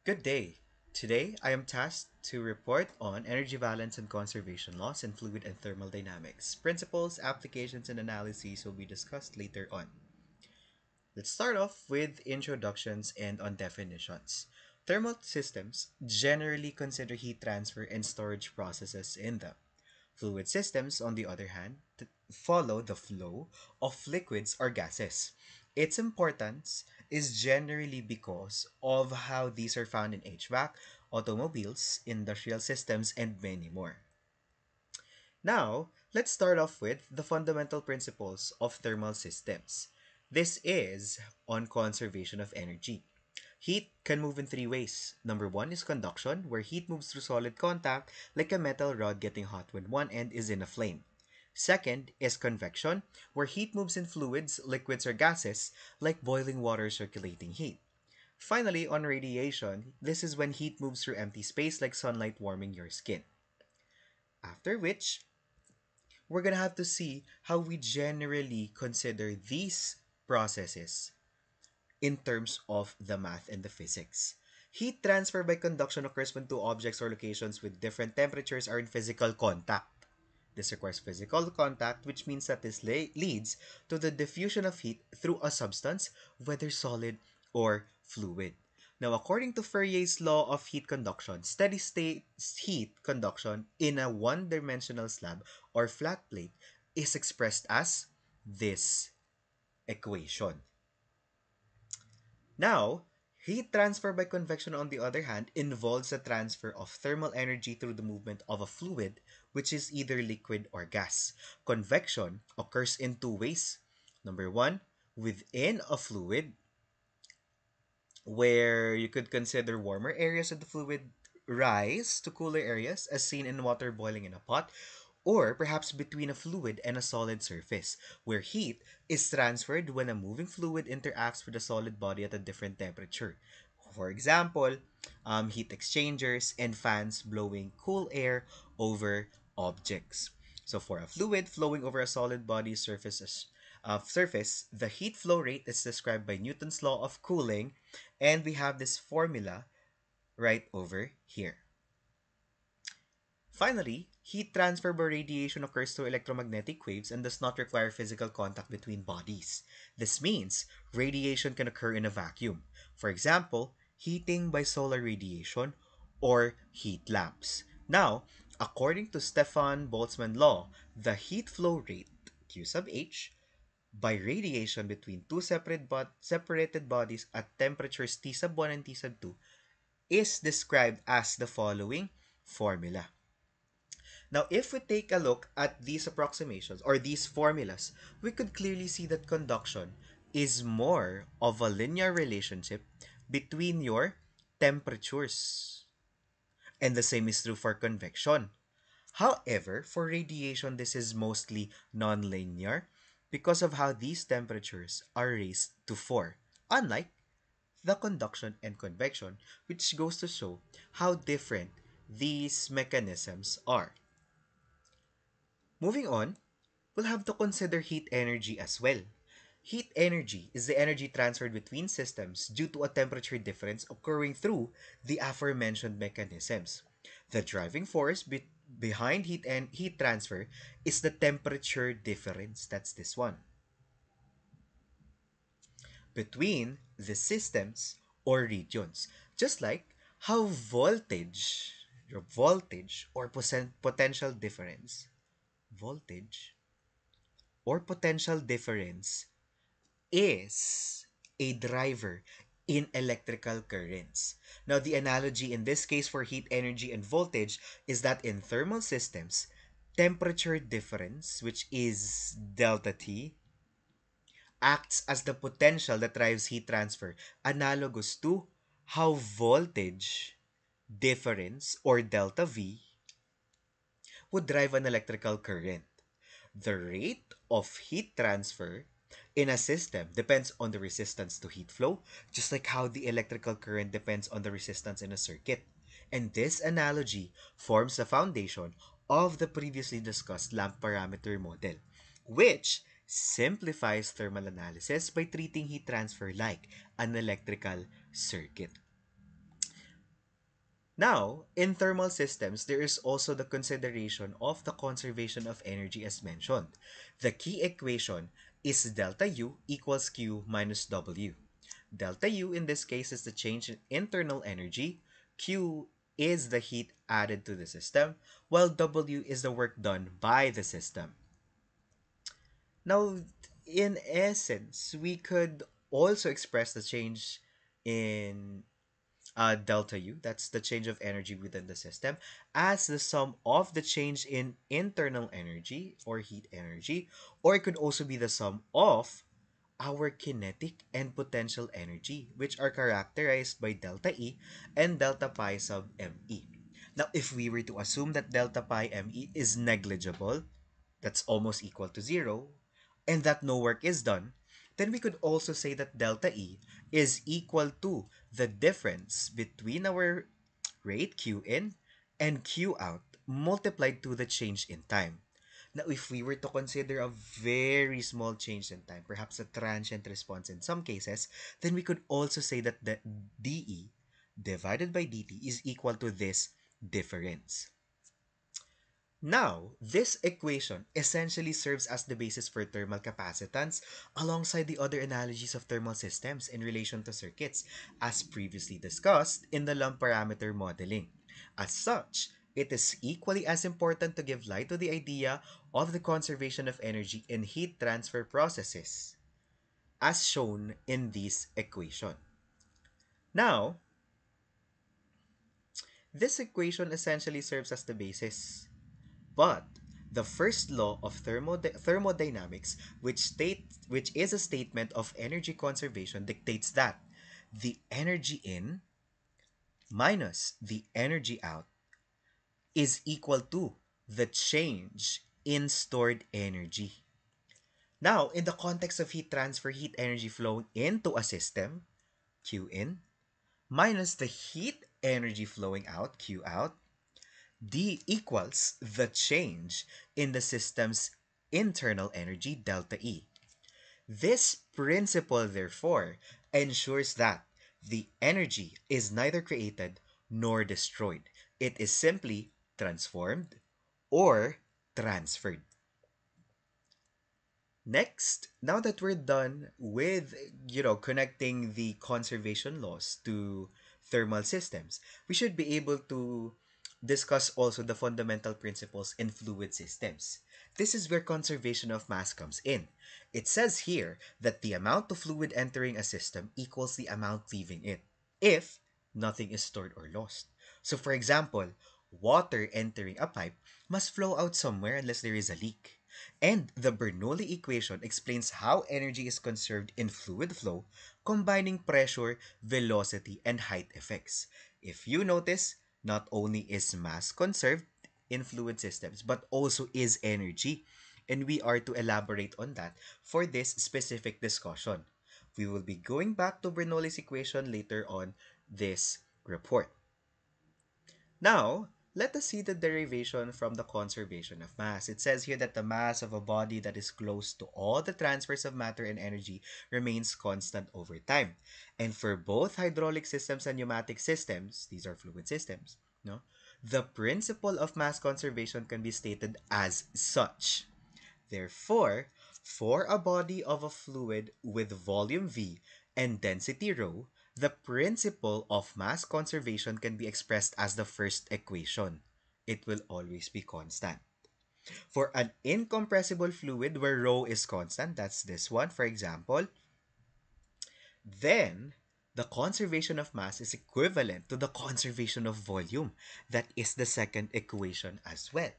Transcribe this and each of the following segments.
Good day. Today, I am tasked to report on energy balance and conservation laws in fluid and thermal dynamics. Principles, applications, and analyses will be discussed later on. Let's start off with introductions and on definitions. Thermal systems generally consider heat transfer and storage processes in them. Fluid systems, on the other hand, follow the flow of liquids or gases. Its importance is generally because of how these are found in HVAC, automobiles, industrial systems, and many more. Now, let's start off with the fundamental principles of thermal systems. This is on conservation of energy. Heat can move in three ways. Number one is conduction, where heat moves through solid contact, like a metal rod getting hot when one end is in a flame. Second is convection, where heat moves in fluids, liquids, or gases, like boiling water circulating heat. Finally, on radiation, this is when heat moves through empty space like sunlight warming your skin. After which, we're gonna have to see how we generally consider these processes in terms of the math and the physics. Heat transfer by conduction occurs when two objects or locations with different temperatures are in physical contact. This requires physical contact, which means that this leads to the diffusion of heat through a substance, whether solid or fluid. Now, according to Fourier's law of heat conduction, steady state heat conduction in a one dimensional slab or flat plate is expressed as this equation. Now, heat transfer by convection, on the other hand, involves the transfer of thermal energy through the movement of a fluid, which is either liquid or gas. Convection occurs in two ways. Number one, within a fluid, where you could consider warmer areas of the fluid rise to cooler areas, as seen in water boiling in a pot, or perhaps between a fluid and a solid surface, where heat is transferred when a moving fluid interacts with a solid body at a different temperature. For example, heat exchangers and fans blowing cool air over objects. So for a fluid flowing over a solid body surface, the heat flow rate is described by Newton's law of cooling, and we have this formula right over here. Finally, heat transfer by radiation occurs through electromagnetic waves and does not require physical contact between bodies. This means radiation can occur in a vacuum. For example, heating by solar radiation or heat lamps. Now, according to Stefan Boltzmann law, the heat flow rate, Q sub H, by radiation between two separated bodies at temperatures T sub 1 and T sub 2 is described as the following formula. Now, if we take a look at these approximations or these formulas, we could clearly see that conduction is more of a linear relationship between your temperatures. And the same is true for convection. However, for radiation, this is mostly nonlinear because of how these temperatures are raised to 4, unlike the conduction and convection, which goes to show how different these mechanisms are. Moving on, we'll have to consider heat energy as well. Heat energy is the energy transferred between systems due to a temperature difference occurring through the aforementioned mechanisms. The driving force behind heat transfer is the temperature difference. That's this one. Between the systems or regions. Just like how voltage or potential difference, voltage or potential difference is a driver in electrical currents. Now, the analogy in this case for heat energy and voltage is that in thermal systems, temperature difference, which is delta T, acts as the potential that drives heat transfer, analogous to how voltage difference or delta V would drive an electrical current. The rate of heat transfer in a system depends on the resistance to heat flow, just like how the electrical current depends on the resistance in a circuit. And this analogy forms the foundation of the previously discussed lamp parameter model, which simplifies thermal analysis by treating heat transfer like an electrical circuit. Now, in thermal systems, there is also the consideration of the conservation of energy as mentioned. The key equation is delta U equals Q minus W. Delta U in this case is the change in internal energy, Q is the heat added to the system, while W is the work done by the system. Now, in essence, we could also express the change in delta U, that's the change of energy within the system, as the sum of the change in internal energy or heat energy, or it could also be the sum of our kinetic and potential energy, which are characterized by delta E and delta pi sub ME. Now, if we were to assume that delta pi ME is negligible, that's almost equal to zero, and that no work is done, then we could also say that delta E is equal to the difference between our rate Q in and Q out multiplied to the change in time. Now, if we were to consider a very small change in time, perhaps a transient response in some cases, then we could also say that the dE divided by dt is equal to this difference. Now, this equation essentially serves as the basis for thermal capacitance alongside the other analogies of thermal systems in relation to circuits, as previously discussed in the lump parameter modeling. As such, it is equally as important to give light to the idea of the conservation of energy in heat transfer processes, as shown in this equation. Now, this equation essentially serves as the basis. But the first law of thermodynamics, which is a statement of energy conservation, dictates that the energy in minus the energy out is equal to the change in stored energy. Now, in the context of heat transfer, heat energy flowing into a system, Q in, minus the heat energy flowing out, Q out, D equals the change in the system's internal energy, delta E. This principle, therefore, ensures that the energy is neither created nor destroyed. It is simply transformed or transferred. Next, now that we're done with, connecting the conservation laws to thermal systems, we should be able to discuss also the fundamental principles in fluid systems. This is where conservation of mass comes in. It says here that the amount of fluid entering a system equals the amount leaving it, if nothing is stored or lost. So, for example, water entering a pipe must flow out somewhere unless there is a leak. And the Bernoulli equation explains how energy is conserved in fluid flow, combining pressure, velocity, and height effects. If you notice, not only is mass conserved in fluid systems, but also is energy. And we are to elaborate on that for this specific discussion. We will be going back to Bernoulli's equation later on this report. Now, let us see the derivation from the conservation of mass. It says here that the mass of a body that is close to all the transfers of matter and energy remains constant over time. And for both hydraulic systems and pneumatic systems, these are fluid systems, no? The principle of mass conservation can be stated as such. Therefore, for a body of a fluid with volume V and density ρ, the principle of mass conservation can be expressed as the first equation. It will always be constant. For an incompressible fluid where ρ is constant, that's this one, for example, then the conservation of mass is equivalent to the conservation of volume. That is the second equation as well.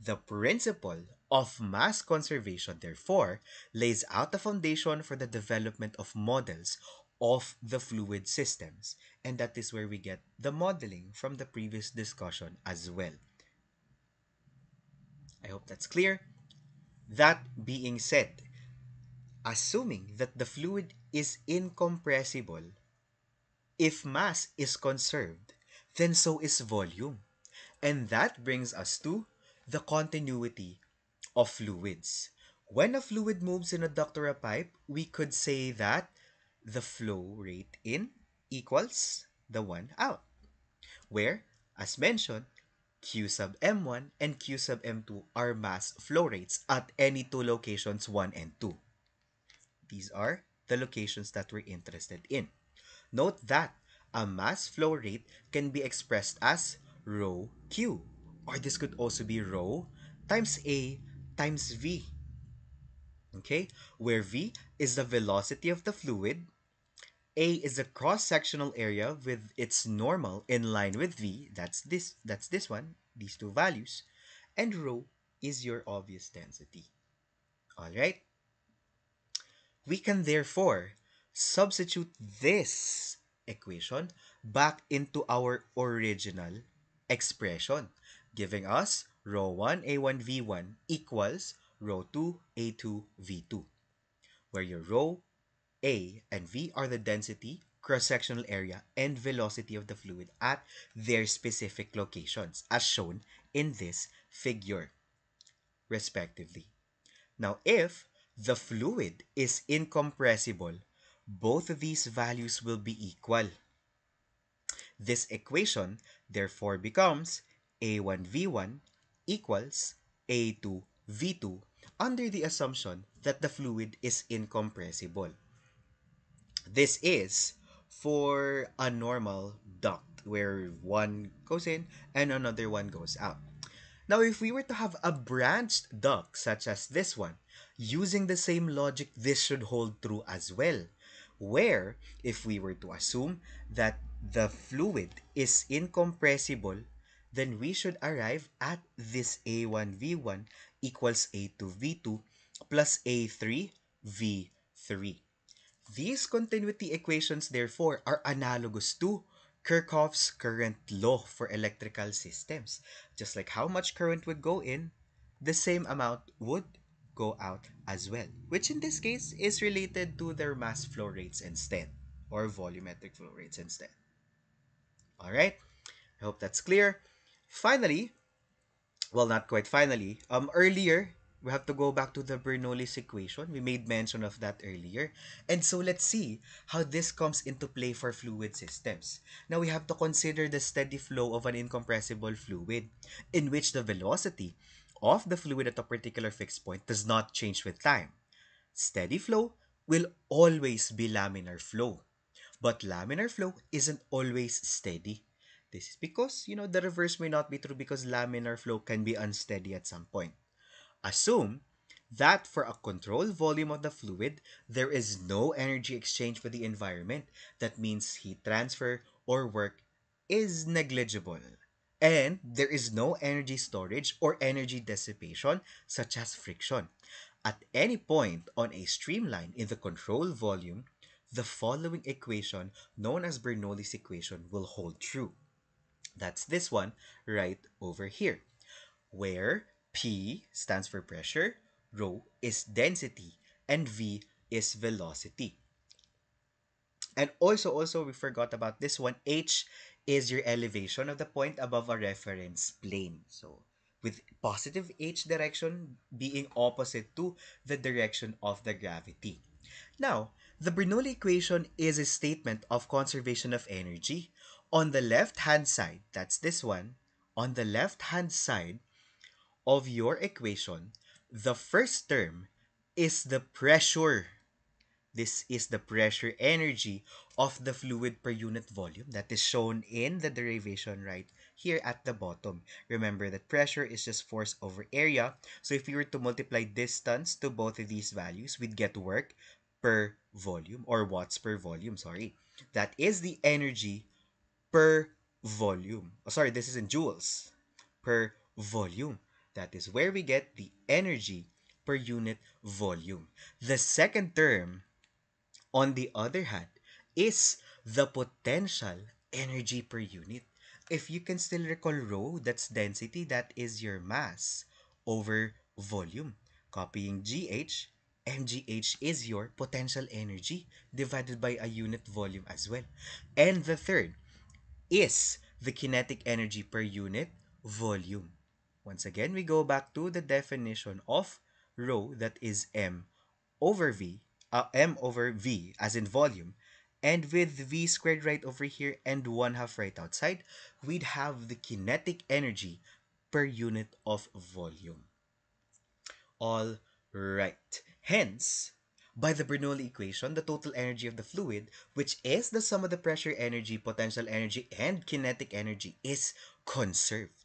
The principle of mass conservation, therefore, lays out the foundation for the development of models of the fluid systems. And that is where we get the modeling from the previous discussion as well. I hope that's clear. That being said, assuming that the fluid is incompressible, if mass is conserved, then so is volume. And that brings us to the continuity of fluids. When a fluid moves in a duct or a pipe, we could say that the flow rate in equals the one out. where, as mentioned, Q sub M1 and Q sub M2 are mass flow rates at any two locations 1 and 2. These are the locations that we're interested in. Note that a mass flow rate can be expressed as rho Q, or this could also be rho times A times V, okay? Where V is the velocity of the fluid, A is the cross-sectional area with its normal in line with V, that's this one, these two values, and rho is your obvious density. All right? We can therefore substitute this equation back into our original expression, giving us rho 1 A1 V1 equals rho 2 A2 V2, where your rho, A, and V are the density, cross-sectional area, and velocity of the fluid at their specific locations, as shown in this figure, respectively. Now, if the fluid is incompressible, both of these values will be equal. This equation therefore becomes A1V1 equals A2V2 under the assumption that the fluid is incompressible. This is for a normal duct where one goes in and another one goes out. Now, if we were to have a branched duct such as this one, using the same logic, this should hold true as well. Where, if we were to assume that the fluid is incompressible, then we should arrive at this A1V1 equals A2V2 plus A3V3. These continuity equations, therefore, are analogous to Kirchhoff's current law for electrical systems. Just like how much current would go in, the same amount would go out as well, which in this case is related to their mass flow rates instead, or volumetric flow rates instead. All right, I hope that's clear. Finally, well, not quite finally. Earlier, we have to go back to the Bernoulli's equation. We made mention of that earlier. And so let's see how this comes into play for fluid systems. Now we have to consider the steady flow of an incompressible fluid in which the velocity of the fluid at a particular fixed point does not change with time. Steady flow will always be laminar flow. But laminar flow isn't always steady. This is because, the reverse may not be true because laminar flow can be unsteady at some point. Assume that for a controlled volume of the fluid, there is no energy exchange with the environment. That means heat transfer or work is negligible. And there is no energy storage or energy dissipation, such as friction. At any point on a streamline in the control volume, the following equation, known as Bernoulli's equation, will hold true. That's this one right over here, where P stands for pressure, rho is density, and V is velocity. And also we forgot about this one. H is your elevation of the point above a reference plane. So with positive H direction being opposite to the direction of the gravity. Now, the Bernoulli equation is a statement of conservation of energy. On the left-hand side, that's this one, on the left-hand side of your equation, the first term is the pressure. This is the pressure energy of the fluid per unit volume that is shown in the derivation right here at the bottom. Remember that pressure is just force over area. So if we were to multiply distance to both of these values, we'd get work per volume, or watts per volume, sorry. That is the energy per volume. Oh, sorry, this is in joules per volume. That is where we get the energy per unit volume. The second term, on the other hand, is the potential energy per unit. If you can still recall rho, that's density, that is your mass over volume. Copying GH, mgh is your potential energy divided by a unit volume as well. And the third is the kinetic energy per unit volume. Once again, we go back to the definition of rho, that is m over v as in volume, And with v squared right over here and 1 half right outside, we'd have the kinetic energy per unit of volume. All right. Hence, by the Bernoulli equation, the total energy of the fluid, which is the sum of the pressure energy, potential energy, and kinetic energy, is conserved.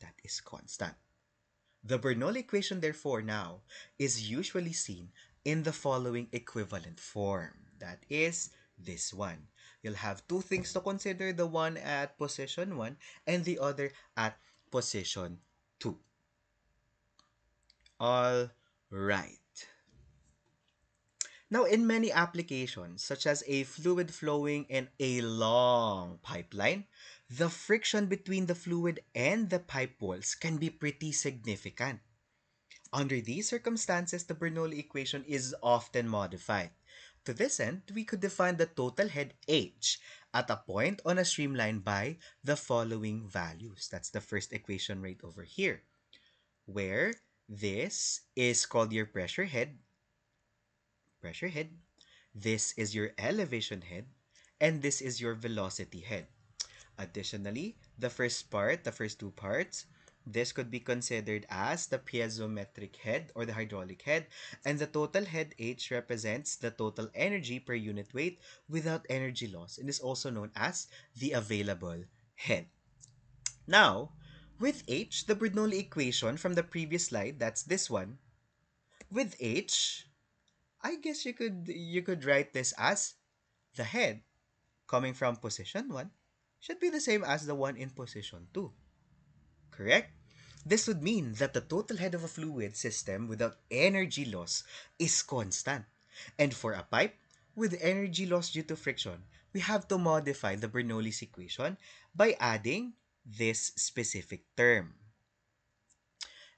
That is constant. The Bernoulli equation, therefore, now is usually seen in the following equivalent form. That is this one. You'll have two things to consider, the one at position 1 and the other at position 2. All right. Now, in many applications, such as a fluid flowing in a long pipeline, the friction between the fluid and the pipe walls can be pretty significant. Under these circumstances, the Bernoulli equation is often modified. To this end, we could define the total head H at a point on a streamline by the following values. That's the first equation right over here, where this is called your pressure head, this is your elevation head, and this is your velocity head. Additionally, the first two parts, this could be considered as the piezometric head or the hydraulic head, and the total head H represents the total energy per unit weight without energy loss and is also known as the available head. Now, with H, the Bernoulli equation from the previous slide, that's this one, with H, I guess you could write this as the head coming from position 1 should be the same as the one in position 2. Correct? This would mean that the total head of a fluid system without energy loss is constant. And for a pipe with energy loss due to friction, we have to modify the Bernoulli's equation by adding this specific term.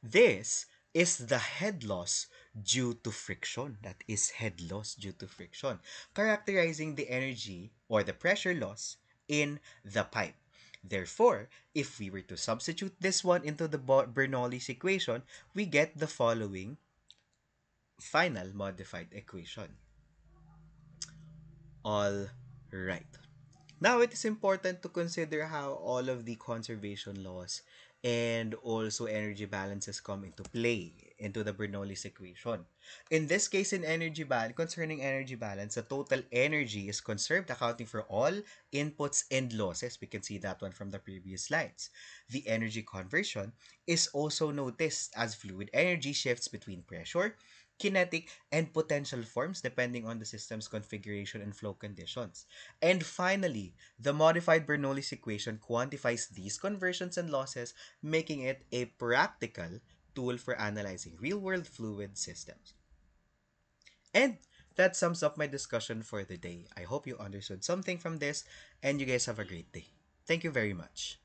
This is the head loss due to friction. That is head loss due to friction, characterizing the energy or the pressure loss in the pipe. Therefore, if we were to substitute this one into the Bernoulli's equation, we get the following final modified equation. All right. Now, it is important to consider how all of the conservation laws and also energy balances come into play into the Bernoulli's equation. In this case, concerning energy balance, the total energy is conserved, accounting for all inputs and losses. We can see that one from the previous slides. The energy conversion is also noticed as fluid energy shifts between pressure, kinetic, and potential forms depending on the system's configuration and flow conditions. And finally, the modified Bernoulli's equation quantifies these conversions and losses, making it a practical tool for analyzing real-world fluid systems. And that sums up my discussion for the day. I hope you understood something from this, and you guys have a great day. Thank you very much.